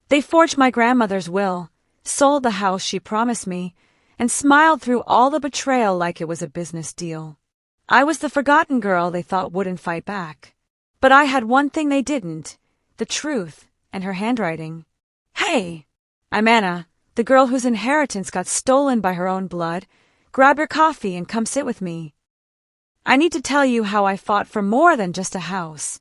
They forged my grandmother's will, sold the house she promised me, and smiled through all the betrayal like it was a business deal. I was the forgotten girl they thought wouldn't fight back. But I had one thing they didn't, the truth and her handwriting. Hey! I'm Anna, the girl whose inheritance got stolen by her own blood. Grab your coffee and come sit with me. I need to tell you how I fought for more than just a house.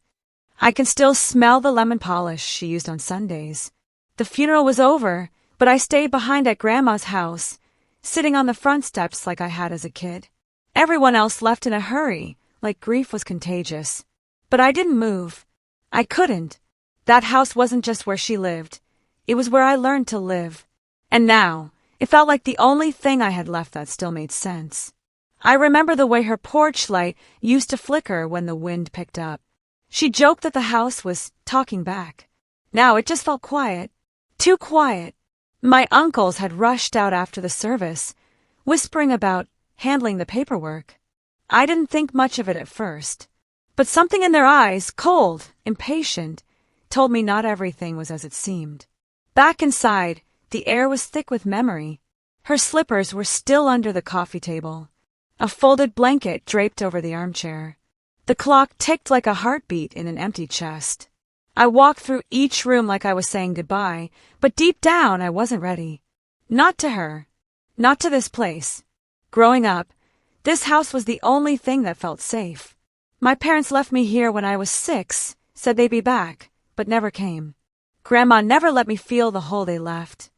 I can still smell the lemon polish she used on Sundays. The funeral was over, but I stayed behind at Grandma's house, sitting on the front steps like I had as a kid. Everyone else left in a hurry, like grief was contagious. But I didn't move. I couldn't. That house wasn't just where she lived. It was where I learned to live. And now, it felt like the only thing I had left that still made sense. I remember the way her porch light used to flicker when the wind picked up. She joked that the house was talking back. Now it just felt quiet. Too quiet. My uncles had rushed out after the service, whispering about handling the paperwork. I didn't think much of it at first. But something in their eyes, cold, impatient, told me not everything was as it seemed. Back inside, the air was thick with memory. Her slippers were still under the coffee table. A folded blanket draped over the armchair. The clock ticked like a heartbeat in an empty chest. I walked through each room like I was saying goodbye, but deep down I wasn't ready. Not to her. Not to this place. Growing up, this house was the only thing that felt safe. My parents left me here when I was 6, said they'd be back, but never came. Grandma never let me feel the hole they left.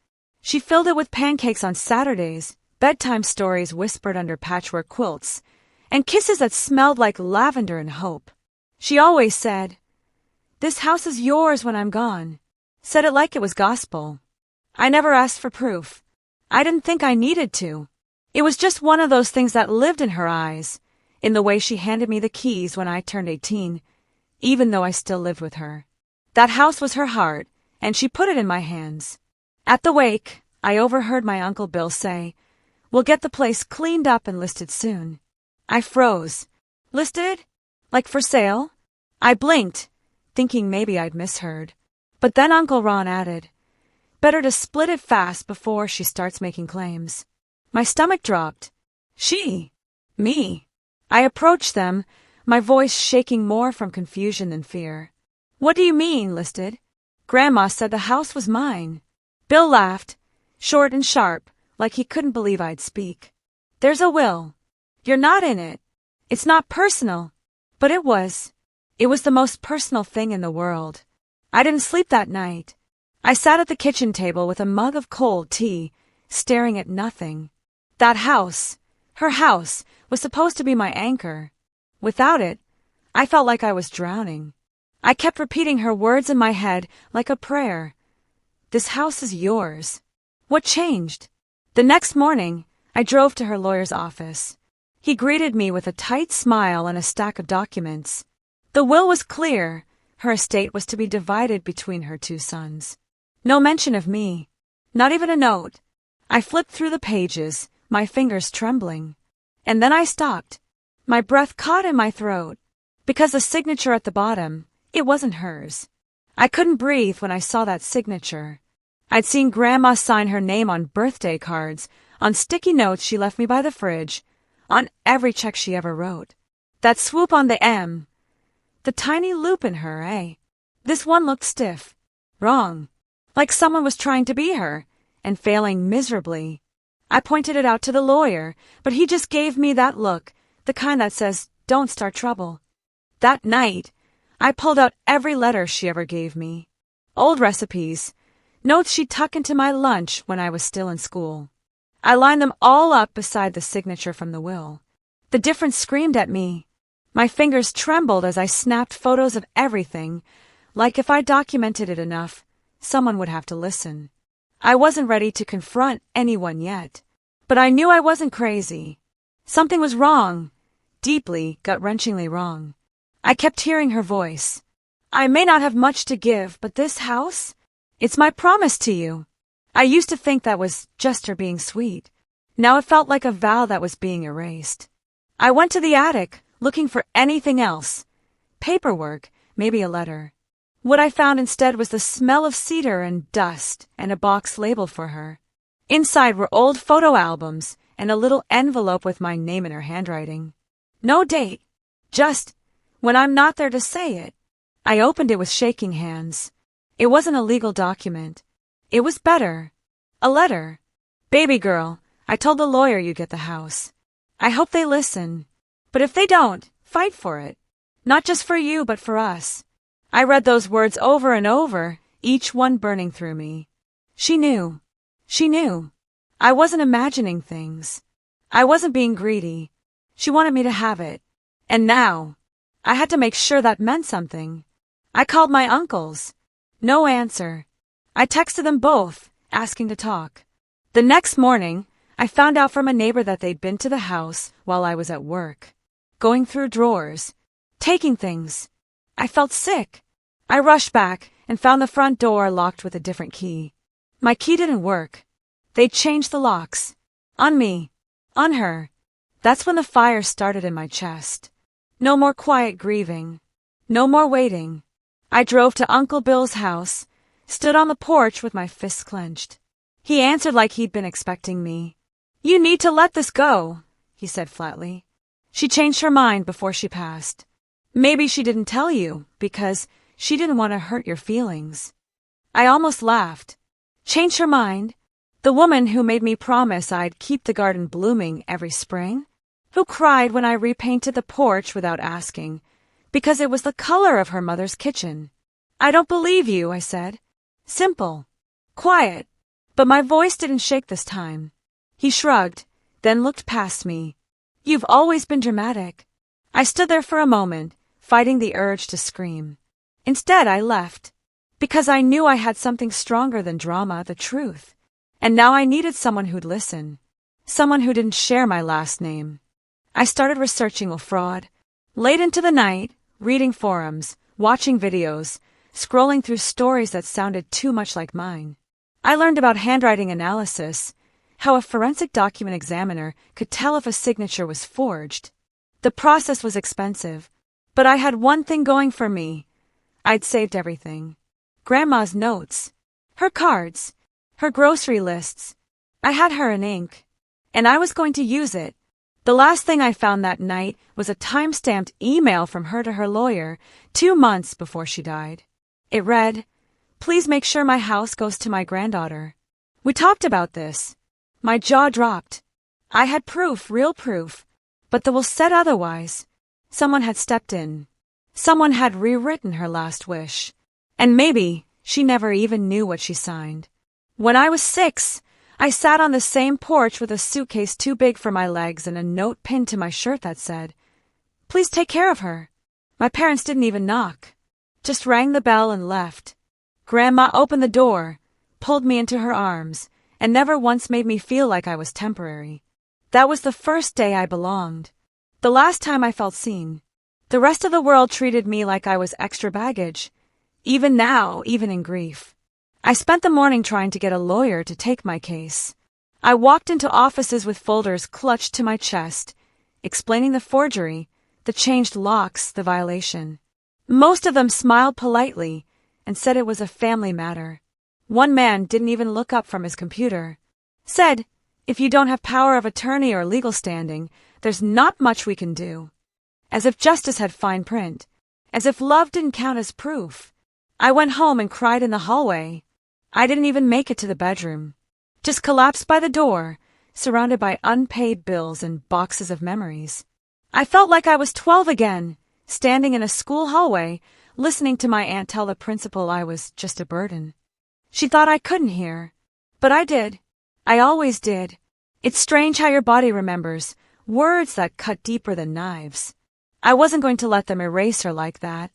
She filled it with pancakes on Saturdays, bedtime stories whispered under patchwork quilts, and kisses that smelled like lavender and hope. She always said, "This house is yours when I'm gone," said it like it was gospel. I never asked for proof. I didn't think I needed to. It was just one of those things that lived in her eyes, in the way she handed me the keys when I turned 18, even though I still lived with her. That house was her heart, and she put it in my hands. At the wake, I overheard my Uncle Bill say, "We'll get the place cleaned up and listed soon." I froze. Listed? Like for sale? I blinked, thinking maybe I'd misheard. But then Uncle Ron added, "Better to split it fast before she starts making claims." My stomach dropped. She? Me? I approached them, my voice shaking more from confusion than fear. "What do you mean, listed? Grandma said the house was mine." Bill laughed, short and sharp, like he couldn't believe I'd speak. "There's a will. You're not in it. It's not personal." But it was. It was the most personal thing in the world. I didn't sleep that night. I sat at the kitchen table with a mug of cold tea, staring at nothing. That house, her house, was supposed to be my anchor. Without it, I felt like I was drowning. I kept repeating her words in my head like a prayer. "This house is yours." What changed? The next morning, I drove to her lawyer's office. He greeted me with a tight smile and a stack of documents. The will was clear. Her estate was to be divided between her 2 sons. No mention of me. Not even a note. I flipped through the pages, my fingers trembling. And then I stopped. My breath caught in my throat. Because the signature at the bottom, it wasn't hers. I couldn't breathe when I saw that signature. I'd seen Grandma sign her name on birthday cards, on sticky notes she left me by the fridge, on every check she ever wrote. That swoop on the M. The tiny loop in her, eh? This one looked stiff. Wrong. Like someone was trying to be her, and failing miserably. I pointed it out to the lawyer, but he just gave me that look, the kind that says, "Don't start trouble." That night, I pulled out every letter she ever gave me. Old recipes, notes she'd tuck into my lunch when I was still in school. I lined them all up beside the signature from the will. The difference screamed at me. My fingers trembled as I snapped photos of everything, like if I documented it enough, someone would have to listen. I wasn't ready to confront anyone yet, but I knew I wasn't crazy. Something was wrong, deeply, gut-wrenchingly wrong. I kept hearing her voice. "I may not have much to give, but this house? It's my promise to you." I used to think that was just her being sweet. Now it felt like a vow that was being erased. I went to the attic, looking for anything else. Paperwork, maybe a letter. What I found instead was the smell of cedar and dust and a box labeled for her. Inside were old photo albums and a little envelope with my name in her handwriting. No date. Just, when I'm not there to say it. I opened it with shaking hands. It wasn't a legal document. It was better. A letter. Baby girl, I told the lawyer you'd get the house. I hope they listen. But if they don't, fight for it. Not just for you, but for us. I read those words over and over, each one burning through me. She knew. She knew. I wasn't imagining things. I wasn't being greedy. She wanted me to have it. And now, I had to make sure that meant something. I called my uncles. No answer. I texted them both, asking to talk. The next morning, I found out from a neighbor that they'd been to the house while I was at work. Going through drawers. Taking things. I felt sick. I rushed back and found the front door locked with a different key. My key didn't work. They'd changed the locks. On me. On her. That's when the fire started in my chest. No more quiet grieving. No more waiting. I drove to Uncle Bill's house, stood on the porch with my fists clenched. He answered like he'd been expecting me. You need to let this go, he said flatly. She changed her mind before she passed. Maybe she didn't tell you, because she didn't want to hurt your feelings. I almost laughed. Change her mind? The woman who made me promise I'd keep the garden blooming every spring? Who cried when I repainted the porch without asking, because it was the color of her mother's kitchen. I don't believe you, I said. Simple. Quiet. But my voice didn't shake this time. He shrugged, then looked past me. You've always been dramatic. I stood there for a moment, fighting the urge to scream. Instead, I left. Because I knew I had something stronger than drama, the truth. And now I needed someone who'd listen. Someone who didn't share my last name. I started researching Wilfrod. Late into the night, reading forums, watching videos, scrolling through stories that sounded too much like mine. I learned about handwriting analysis, how a forensic document examiner could tell if a signature was forged. The process was expensive, but I had one thing going for me. I'd saved everything. Grandma's notes, her cards, her grocery lists. I had her in ink, and I was going to use it. The last thing I found that night was a time-stamped email from her to her lawyer 2 months before she died. It read, "Please make sure my house goes to my granddaughter." We talked about this. My jaw dropped. I had proof, real proof, but the will said otherwise. Someone had stepped in. Someone had rewritten her last wish. And maybe she never even knew what she signed. When I was 6, I sat on the same porch with a suitcase too big for my legs and a note pinned to my shirt that said, "Please take care of her." My parents didn't even knock. Just rang the bell and left. Grandma opened the door, pulled me into her arms, and never once made me feel like I was temporary. That was the first day I belonged. The last time I felt seen. The rest of the world treated me like I was extra baggage. Even now, even in grief. I spent the morning trying to get a lawyer to take my case. I walked into offices with folders clutched to my chest, explaining the forgery, the changed locks, the violation. Most of them smiled politely and said it was a family matter. One man didn't even look up from his computer. Said, if you don't have power of attorney or legal standing, there's not much we can do. As if justice had fine print. As if love didn't count as proof. I went home and cried in the hallway. I didn't even make it to the bedroom. Just collapsed by the door, surrounded by unpaid bills and boxes of memories. I felt like I was 12 again, standing in a school hallway, listening to my aunt tell the principal I was just a burden. She thought I couldn't hear. But I did. I always did. It's strange how your body remembers, words that cut deeper than knives. I wasn't going to let them erase her like that.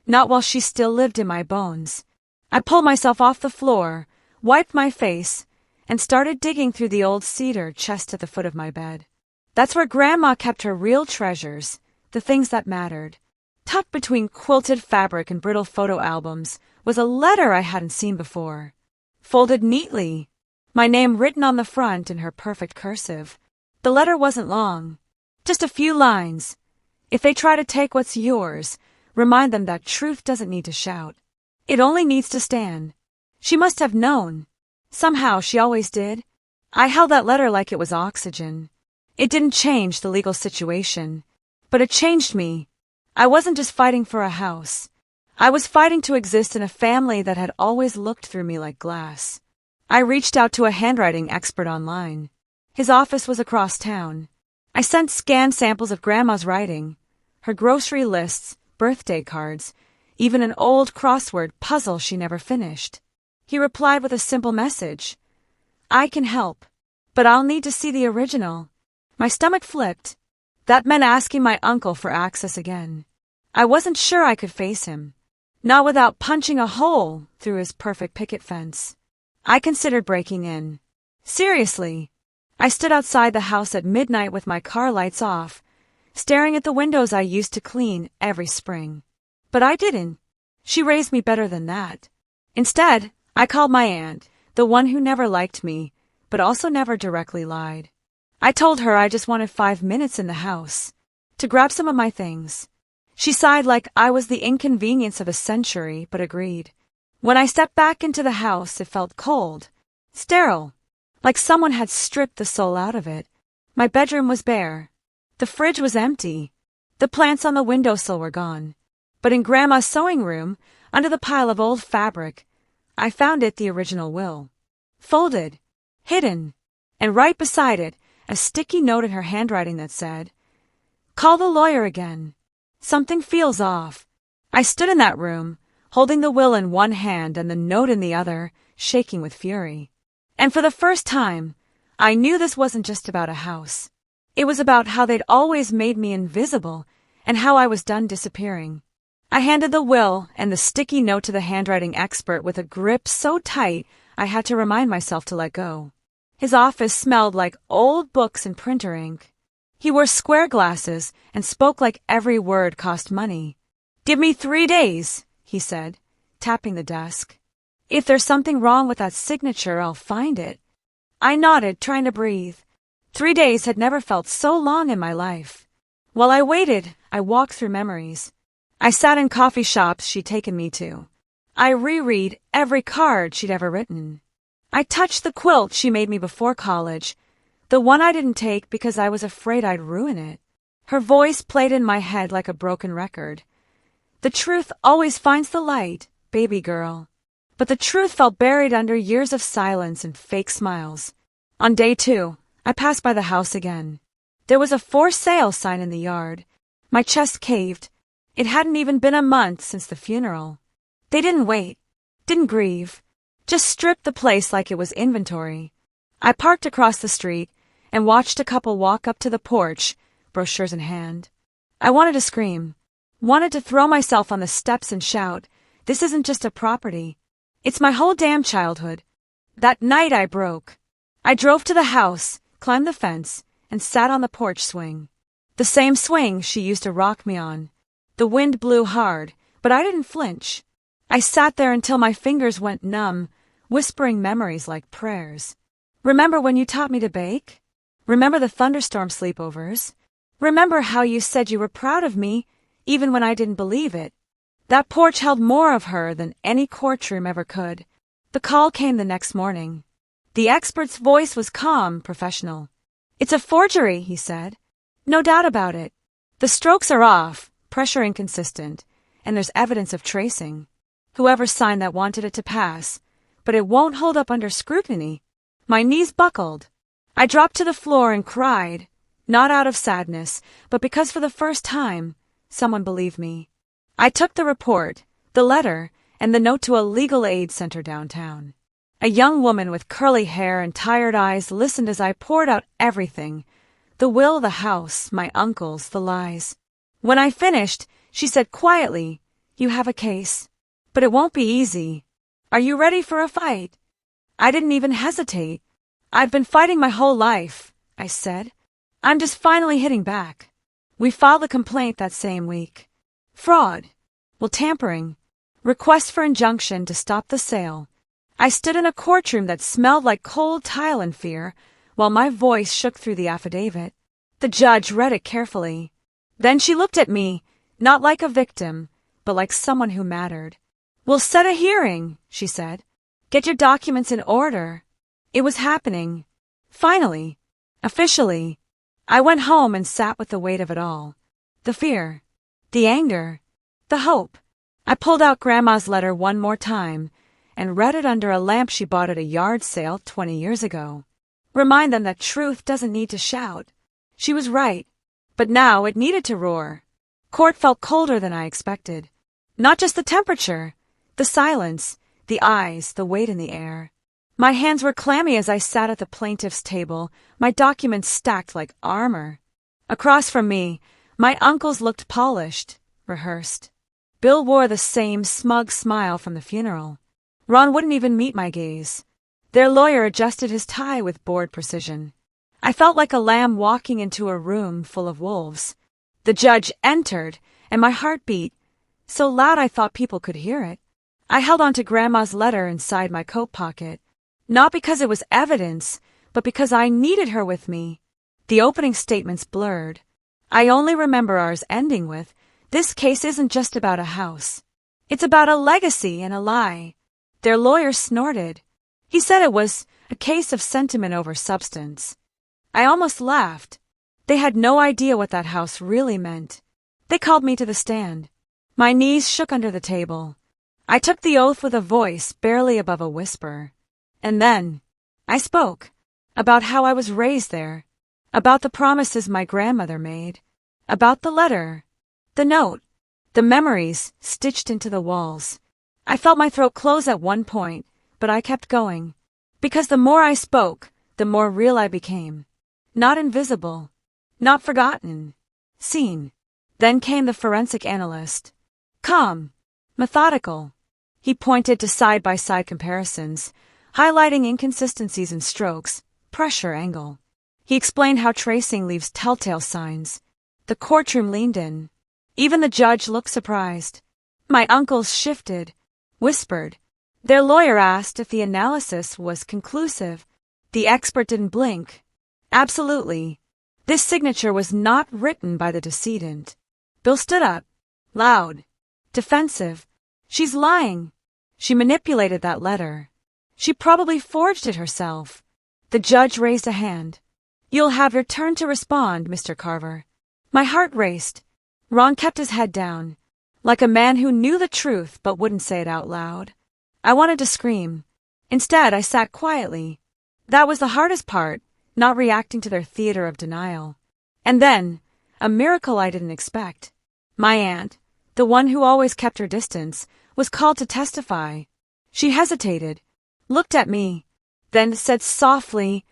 Not while she still lived in my bones. I pulled myself off the floor, wiped my face, and started digging through the old cedar chest at the foot of my bed. That's where Grandma kept her real treasures, the things that mattered. Tucked between quilted fabric and brittle photo albums was a letter I hadn't seen before. Folded neatly, my name written on the front in her perfect cursive. The letter wasn't long, just a few lines. If they try to take what's yours, remind them that truth doesn't need to shout. It only needs to stand. She must have known. Somehow she always did. I held that letter like it was oxygen. It didn't change the legal situation, but it changed me. I wasn't just fighting for a house. I was fighting to exist in a family that had always looked through me like glass. I reached out to a handwriting expert online. His office was across town. I sent scanned samples of Grandma's writing, her grocery lists, birthday cards, even an old crossword puzzle she never finished. He replied with a simple message. I can help, but I'll need to see the original. My stomach flipped. That meant asking my uncle for access again. I wasn't sure I could face him, not without punching a hole through his perfect picket fence. I considered breaking in. Seriously. I stood outside the house at midnight with my car lights off, staring at the windows I used to clean every spring. But I didn't. She raised me better than that. Instead, I called my aunt, the one who never liked me, but also never directly lied. I told her I just wanted 5 minutes in the house to grab some of my things. She sighed like I was the inconvenience of a century, but agreed. When I stepped back into the house, it felt cold, sterile, like someone had stripped the soul out of it. My bedroom was bare. The fridge was empty. The plants on the windowsill were gone. But in Grandma's sewing room, under the pile of old fabric, I found the original will. Folded, hidden, and right beside it, a sticky note in her handwriting that said, "Call the lawyer again. Something feels off." I stood in that room, holding the will in one hand and the note in the other, shaking with fury. And for the first time, I knew this wasn't just about a house. It was about how they'd always made me invisible and how I was done disappearing. I handed the will and the sticky note to the handwriting expert with a grip so tight I had to remind myself to let go. His office smelled like old books and printer ink. He wore square glasses and spoke like every word cost money. "Give me 3 days," he said, tapping the desk. "If there's something wrong with that signature, I'll find it." I nodded, trying to breathe. 3 days had never felt so long in my life. While I waited, I walked through memories. I sat in coffee shops she'd taken me to. I reread every card she'd ever written. I touched the quilt she made me before college, the one I didn't take because I was afraid I'd ruin it. Her voice played in my head like a broken record. "The truth always finds the light, baby girl." But the truth felt buried under years of silence and fake smiles. On day 2, I passed by the house again. There was a "for sale" sign in the yard. My chest caved. It hadn't even been a month since the funeral. They didn't wait, didn't grieve, just stripped the place like it was inventory. I parked across the street and watched a couple walk up to the porch, brochures in hand. I wanted to scream, wanted to throw myself on the steps and shout, "This isn't just a property. It's my whole damn childhood." That night I broke. I drove to the house, climbed the fence, and sat on the porch swing. The same swing she used to rock me on. The wind blew hard, but I didn't flinch. I sat there until my fingers went numb, whispering memories like prayers. "Remember when you taught me to bake? Remember the thunderstorm sleepovers? Remember how you said you were proud of me, even when I didn't believe it?" That porch held more of her than any courtroom ever could. The call came the next morning. The expert's voice was calm, professional. "It's a forgery," he said. "No doubt about it. The strokes are off, pressure inconsistent, and there's evidence of tracing. Whoever signed that wanted it to pass, but it won't hold up under scrutiny." My knees buckled. I dropped to the floor and cried, not out of sadness, but because for the first time, someone believed me. I took the report, the letter, and the note to a legal aid center downtown. A young woman with curly hair and tired eyes listened as I poured out everything: the will, the house, my uncles, the lies. When I finished, she said quietly, "You have a case, but it won't be easy. Are you ready for a fight?" I didn't even hesitate. "I've been fighting my whole life," I said. "I'm just finally hitting back." We filed a complaint that same week. Fraud. Well, tampering. Request for injunction to stop the sale. I stood in a courtroom that smelled like cold tile in fear, while my voice shook through the affidavit. The judge read it carefully. Then she looked at me, not like a victim, but like someone who mattered. "We'll set a hearing," she said. "Get your documents in order." It was happening. Finally. Officially. I went home and sat with the weight of it all. The fear. The anger. The hope. I pulled out Grandma's letter one more time and read it under a lamp she bought at a yard sale 20 years ago. Remind them that truth doesn't need to shout. She was right. But now it needed to roar. Court felt colder than I expected. Not just the temperature. The silence. The eyes. The weight in the air. My hands were clammy as I sat at the plaintiff's table, my documents stacked like armor. Across from me, my uncles looked polished, rehearsed. Bill wore the same smug smile from the funeral. Ron wouldn't even meet my gaze. Their lawyer adjusted his tie with bored precision. I felt like a lamb walking into a room full of wolves. The judge entered, and my heart beat, so loud I thought people could hear it. I held onto Grandma's letter inside my coat pocket. Not because it was evidence, but because I needed her with me. The opening statements blurred. I only remember ours ending with, "This case isn't just about a house. It's about a legacy and a lie." Their lawyer snorted. He said it was a case of sentiment over substance. I almost laughed. They had no idea what that house really meant. They called me to the stand. My knees shook under the table. I took the oath with a voice barely above a whisper. And then, I spoke, about how I was raised there, about the promises my grandmother made, about the letter, the note, the memories stitched into the walls. I felt my throat close at one point, but I kept going, because the more I spoke, the more real I became. Not invisible, not forgotten, seen. Then came the forensic analyst. Calm, methodical. He pointed to side-by-side comparisons, highlighting inconsistencies in strokes, pressure angle. He explained how tracing leaves telltale signs. The courtroom leaned in. Even the judge looked surprised. My uncles shifted, whispered. Their lawyer asked if the analysis was conclusive. The expert didn't blink. Absolutely. This signature was not written by the decedent. Bill stood up, loud, defensive. She's lying. She manipulated that letter. She probably forged it herself. The judge raised a hand. "You'll have your turn to respond, Mr. Carver." My heart raced. Ron kept his head down, like a man who knew the truth but wouldn't say it out loud. I wanted to scream. Instead, I sat quietly. That was the hardest part, not reacting to their theater of denial. And then, a miracle I didn't expect. My aunt, the one who always kept her distance, was called to testify. She hesitated, looked at me, then said softly,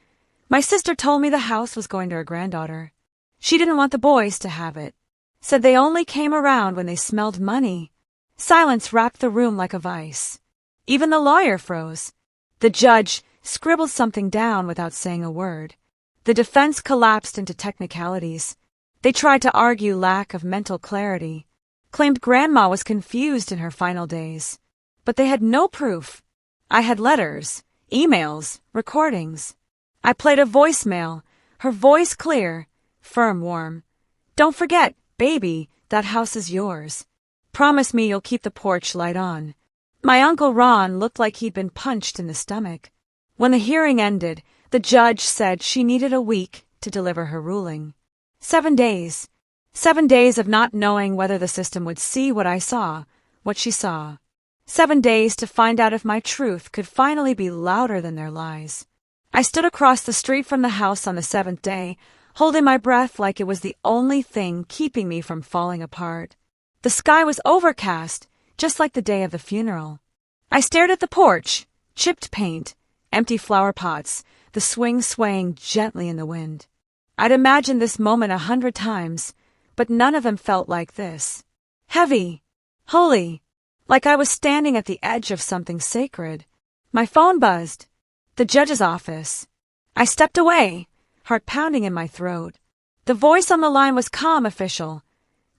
"My sister told me the house was going to her granddaughter. She didn't want the boys to have it. Said they only came around when they smelled money." Silence wrapped the room like a vice. Even the lawyer froze. The judge scribbled something down without saying a word. The defense collapsed into technicalities. They tried to argue lack of mental clarity, claimed Grandma was confused in her final days. But they had no proof. I had letters, emails, recordings. I played a voicemail, her voice clear, firm, warm. "Don't forget, baby, that house is yours. Promise me you'll keep the porch light on." My Uncle Ron looked like he'd been punched in the stomach. When the hearing ended, the judge said she needed a week to deliver her ruling. 7 days. 7 days of not knowing whether the system would see what I saw, what she saw. 7 days to find out if my truth could finally be louder than their lies. I stood across the street from the house on the 7th day, holding my breath like it was the only thing keeping me from falling apart. The sky was overcast, just like the day of the funeral. I stared at the porch, chipped paint, empty flower pots, the swing swaying gently in the wind. I'd imagined this moment 100 times, but none of them felt like this. Heavy, holy, like I was standing at the edge of something sacred. My phone buzzed. The judge's office. I stepped away, heart pounding in my throat. The voice on the line was calm, official.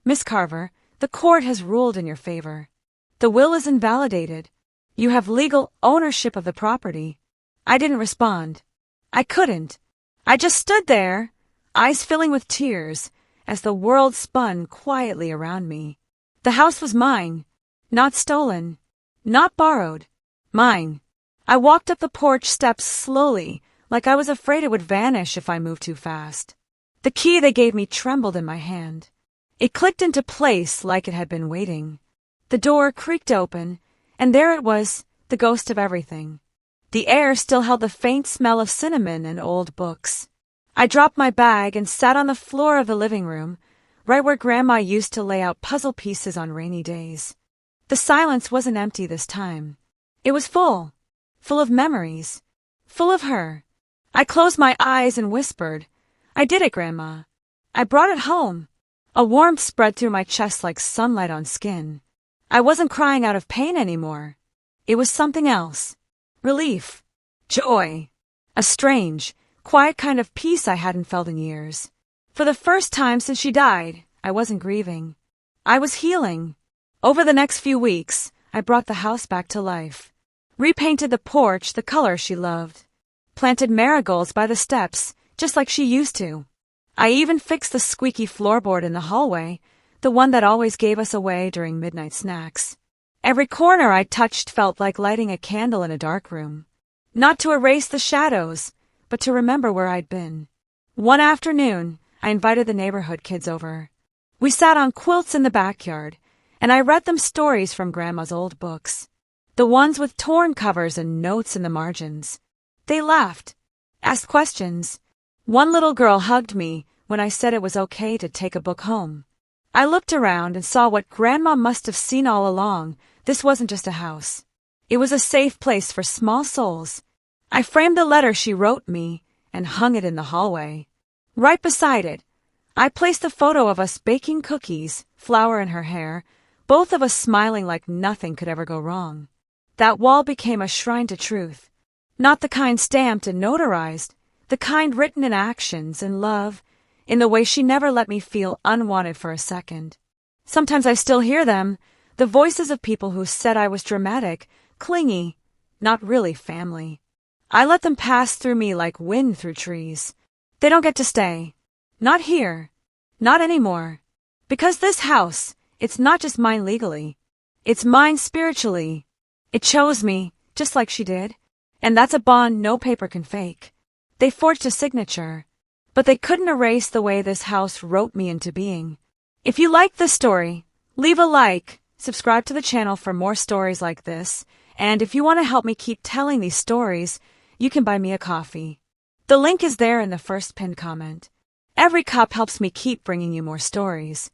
"Miss Carver, the court has ruled in your favor. The will is invalidated. You have legal ownership of the property." I didn't respond. I couldn't. I just stood there, eyes filling with tears, as the world spun quietly around me. The house was mine, not stolen, Not borrowed. Mine. I walked up the porch steps slowly, like I was afraid it would vanish if I moved too fast. The key they gave me trembled in my hand. It clicked into place like it had been waiting. The door creaked open, and there it was, the ghost of everything. The air still held the faint smell of cinnamon and old books. I dropped my bag and sat on the floor of the living room, right where Grandma used to lay out puzzle pieces on rainy days. The silence wasn't empty this time. It was full of memories, full of her. I closed my eyes and whispered, "I did it, Grandma. I brought it home." A warmth spread through my chest like sunlight on skin. I wasn't crying out of pain anymore. It was something else. Relief. Joy. A strange, quiet kind of peace I hadn't felt in years. For the first time since she died, I wasn't grieving. I was healing. Over the next few weeks, I brought the house back to life. Repainted the porch the color she loved. Planted marigolds by the steps, just like she used to. I even fixed the squeaky floorboard in the hallway, the one that always gave us away during midnight snacks. Every corner I touched felt like lighting a candle in a dark room. Not to erase the shadows, but to remember where I'd been. One afternoon, I invited the neighborhood kids over. We sat on quilts in the backyard, and I read them stories from Grandma's old books. The ones with torn covers and notes in the margins. They laughed, asked questions. One little girl hugged me when I said it was okay to take a book home. I looked around and saw what Grandma must have seen all along. This wasn't just a house. It was a safe place for small souls. I framed the letter she wrote me and hung it in the hallway. Right beside it, I placed a photo of us baking cookies, flour in her hair, both of us smiling like nothing could ever go wrong. That wall became a shrine to truth. Not the kind stamped and notarized, the kind written in actions and love, in the way she never let me feel unwanted for a second. Sometimes I still hear them, the voices of people who said I was dramatic, clingy, not really family. I let them pass through me like wind through trees. They don't get to stay. Not here. Not anymore. Because this house, it's not just mine legally. It's mine spiritually. It chose me, just like she did. And that's a bond no paper can fake. They forged a signature. But they couldn't erase the way this house wrote me into being. If you liked this story, leave a like, subscribe to the channel for more stories like this, and if you want to help me keep telling these stories, you can buy me a coffee. The link is there in the first pinned comment. Every cup helps me keep bringing you more stories.